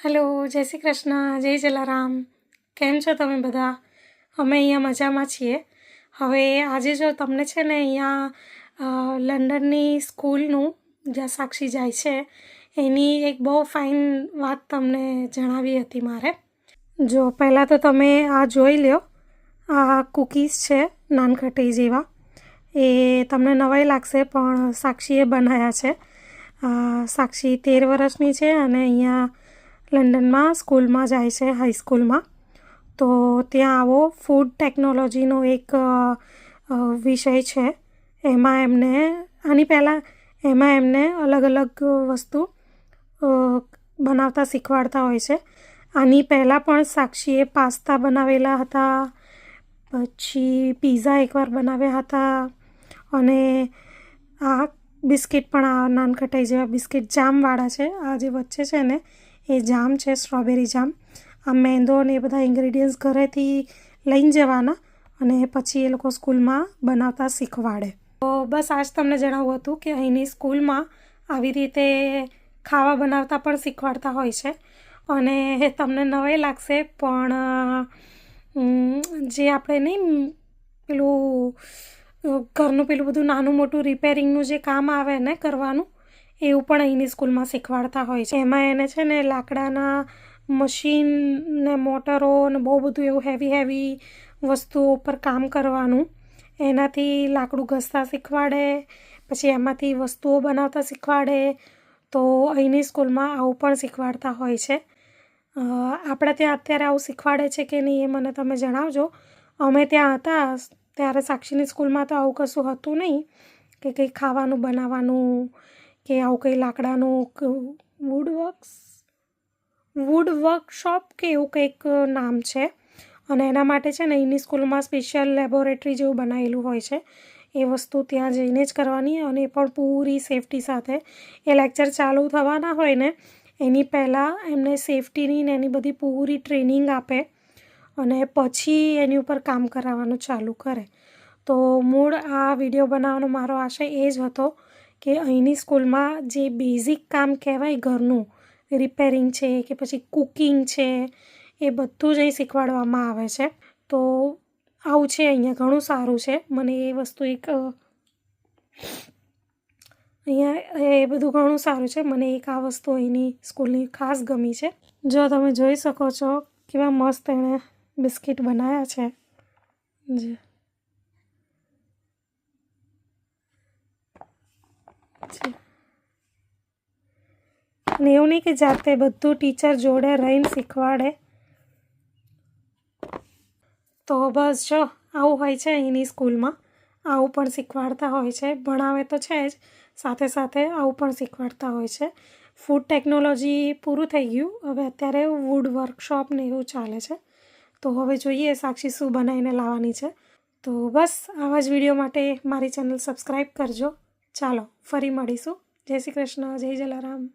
Hello जय श्री कृष्ण जय जलाराम। केम छो तमे बधा? अमे अहींया मजामां छीए। हवे आजे जो तमने छे ने अहींया लंडननी स्कूलनुं ज्यां साक्षी जाय छे एनी एक बहु फाइन वात तमने जणावी हती मारे। जो पहला तो तमे आ जोई ल्यो, आ कूकीज छे नानखटाई जेवा। ए तमने नवाई लागशे पण साक्षीए बनाव्या छे। साक्षी 13 वर्षनी छे अने अहींया लंडन में स्कूल में जाए छे, हाई स्कूल में। तो त्यां आवो फूड टेक्नोलॉजीनो एक विषय छे। एमां एमने आनी पहेला एमां एमने अलग अलग वस्तु बनावता शीखवाडता होय छे। आनी पहेला पण साक्षीए पास्ता बनावेला हता, पछी पीઝા एकवार बनाव्या हता अने आ बिस्किट पण आ नानखटाई जेवा बिस्किट जामवाळा छे। आ जे वच्चे छे ने ए जाम छे, स्ट्रॉबेरी जाम। आ मैंदो ने बधा इंग्रेडियंट्स घरेथी लईने जवाना अने पछी ए लोको स्कूल में बनावता शीखवाडे। तो बस आज तमने जणाव्युं हतुं के अहींनी स्कूल में आवी रीते खावा बनावता पण शीखवाडता होय छे अने तमने नवाई लागशे पण जे आपणे नहीं पेलुं घरनुं पेलुं बधुं नानुं मोटुं रिपेरिंगनुं जे काम आवे ने करवानुं एवुं पण अहींनी स्कूल में शीखवाडता होय छे। एमां एने छे ने लाकडाना मशीन ने मोटरो ने बहु बधुं एवुं हेवी वस्तुओ पर काम करवानुं, एनाथी लाकडुं घसता शीखवाडे, पछी एमांथी वस्तुओ बनावता शीखवाडे। तो अहींनी स्कूल में आवुं पण शीखवाडता होय छे। आपणे त्यां अत्यारे आवुं शीखवाडे छे के नहीं ए मने तमे जणावजो। अमे त्यां हता त्यारे साक्षीनी स्कूल में तो आवुं कशुं हतुं नहीं के कंई खावानुं बनाववानुं के आवुं कंई लाकडानुं वूड वर्कशॉप के एवुं कंईक नाम छे अने एना माटे छे ने अहींनी स्कूल में स्पेशियल लेबोरेटरी जेवुं बनावेलुं होय छे। ए वस्तु त्यां जईने ज करवानी अने ए पण पूरी सेफ्टी साथे। ए लेक्चर चालू थवाना होय ने एनी पहेला एमने सेफ्टीनी ने एनी बधी पूरी ट्रेनिंग आपे अने पछी एनी उपर काम कराववानुं चालू करे। तो मूळ आ विडियो बनावવાનો मारो आशय ए ज हतो के अहींनी स्कूल में जे बेઝિક काम कहेवाय घरनुं रिपेरिंग छे के पछी कुकिंग छे ए बधुं ज अहीं शीखवाडवामां आवे छे। तो आवुं छे अहींया घणुं सारुं छे। मने ए वस्तु एक अहींया ए बधुं घणुं सारुं छे। मने एक आ वस्तु अहींनी स्कूलनी खास गमी छे। जो तमे जोई शको छो केवा मस्त एणे बिस्किट बनाव्या छे। ने एवुं नहीं के जाते बधुं टीचर जोड़े रहीने शीखवाडे। तो बस जो आवुं होय छे अहींनी स्कूल में, आवुं पण शीखवाडता होय छे। भणावे तो छे ज, साथे साथे आवुं पण शीखवाडता होय छे। फूड टेक्नोलॉजी पूरुं थई गयुं, हवे अत्यारे वूड वर्कशॉप ने एवुं चाले छे। तो हवे जोईए साक्षी शुं बनावीने लाववानी छे। तो बस आवा ज विडियो माटे मारी चेनल सब्सक्राइब करजो। चालो फरी मळीशुं। जय श्री कृष्ण जय जलाराम।